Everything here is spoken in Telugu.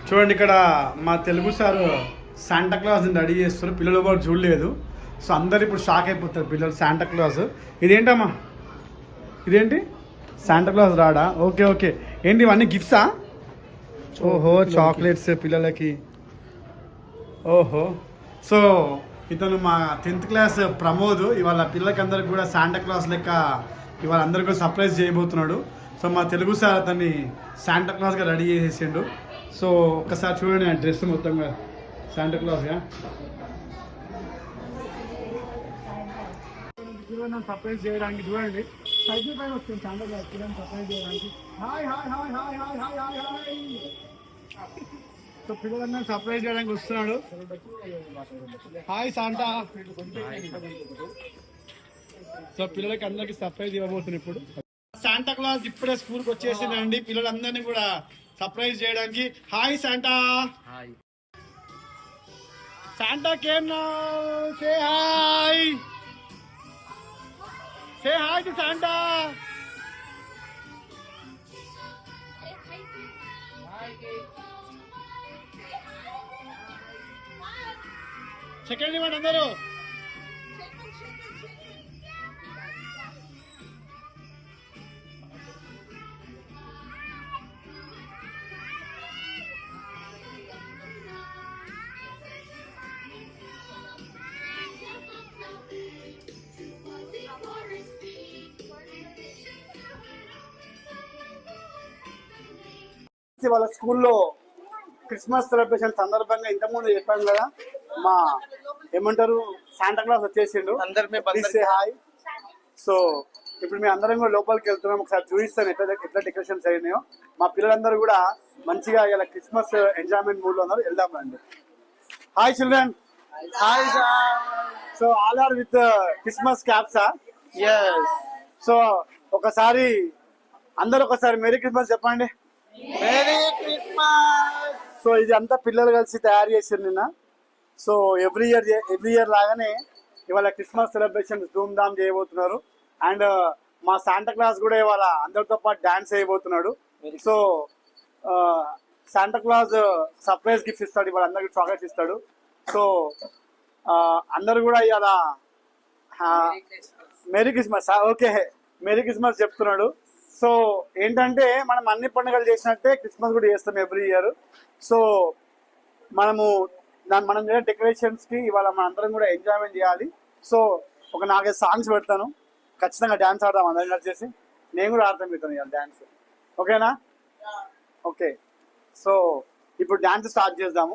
చూడండి ఇక్కడ మా తెలుగు సార్ శాంటా క్లాస్ని రెడీ చేస్తారు. పిల్లలు కూడా చూడలేదు. సో అందరు ఇప్పుడు షాక్ అయిపోతారు పిల్లలు. శాంటా క్లాస్ ఇదేంటమ్మా, ఇదేంటి శాంటా క్లాస్ రాడా? ఓకే ఓకే, ఏంటి ఇవన్నీ గిఫ్ట్సా? ఓహో చాక్లెట్స్ పిల్లలకి. ఓహో, సో ఇతను మా 10th క్లాస్ ప్రమోద్. ఇవాళ పిల్లలకి అందరికి కూడా శాంటా క్లాస్ లెక్క ఇవాళ అందరికి కూడా సర్ప్రైజ్ చేయబోతున్నాడు. సో మా తెలుగు సార్ అతన్ని శాంటా క్లాస్గా రెడీ చేసేసిండు. సో ఒక్కసారి చూడండి ఆ డ్రెస్ మొత్తంగా శాంటా క్లాస్గా. సర్ప్రైజ్ చేయడానికి చూడండి, సైకిల్ పైన వస్తుంది శాంటా క్లాస్ పిల్లల్ని సర్ప్రైజ్ చేయడానికి. Hi hi hi hi hi hi hi hi. So పిల్లలందరూ సర్ప్రైజ్ చేయడానికి వస్తున్నాడు. Hi Santa. సో పిల్లలకి అందరికి సర్ప్రైజ్ ఇవ్వబోతున్నాడు ఇప్పుడు. శాంటా క్లాస్ ఇప్పుడే స్కూల్కి వచ్చేసిందండి. పిల్లలందరినీ కూడా సర్ప్రైజ్ చేయడానికి. Hi Santa. Santa came now, say hi, say hi to Santa. Second ఇవ్వండి అందరూ. వాళ్ళ స్కూల్లో క్రిస్మస్ సెలబ్రేషన్ సందర్భంగా ఇంతకుముందు చెప్పాను కదా, మా ఏమంటారు శాంటా క్లాస్ వచ్చేసిండు. హాయ్. సో ఇప్పుడు మేము అందరం కూడా లోపలికి వెళ్తున్నాం. ఒకసారి చూపిస్తాను ఎట్లా డెకరేషన్స్ అయినాయో. మా పిల్లలందరూ కూడా మంచిగా ఇలా క్రిస్మస్ ఎంజాయ్మెంట్ మూడ్ లో ఉన్నారు. వెళ్దాం రండి. Hi children. Hi sir. So all are with Christmas క్యాప్సా? yes. సో ఒకసారి అందరూ ఒకసారి మేరీ క్రిస్మస్ చెప్పండి. Merry Christmas. సో ఇది అంతా పిల్లలు కలిసి తయారు చేసారు నిన్న. సో ఎవ్రీ ఇయర్ లాగానే ఇవాళ క్రిస్మస్ సెలబ్రేషన్ ధూమ్ ధామ్ చేయబోతున్నారు. అండ్ మా శాంటా క్లాస్ కూడా ఇవాళ అందరితో పాటు డాన్స్ చేయబోతున్నాడు. So Santa Claus surprise gifts ఇస్తాడు, ఇవాళ అందరికి చాక్లెట్స్ ఇస్తాడు. సో అందరు కూడా ఇవాళ merry Christmas. Okay, merry Christmas చెప్తున్నాడు. సో ఏంటంటే మనం అన్ని పండుగలు చేసినట్టే క్రిస్మస్ కూడా చేస్తాం ఎవ్రీ ఇయర్. సో మనం చేసే డెకరేషన్స్ కి ఇవాళ మన అందరం కూడా ఎంజాయ్మెంట్ చేయాలి. సో ఒక 4-5 సాంగ్స్ పెడతాను, ఖచ్చితంగా డ్యాన్స్ ఆడదాం అందరం కలిసి. నేను కూడా ఆడతాను మీతో ఇవాళ డ్యాన్స్. ఓకేనా? ఓకే, సో ఇప్పుడు డ్యాన్స్ స్టార్ట్ చేద్దాము.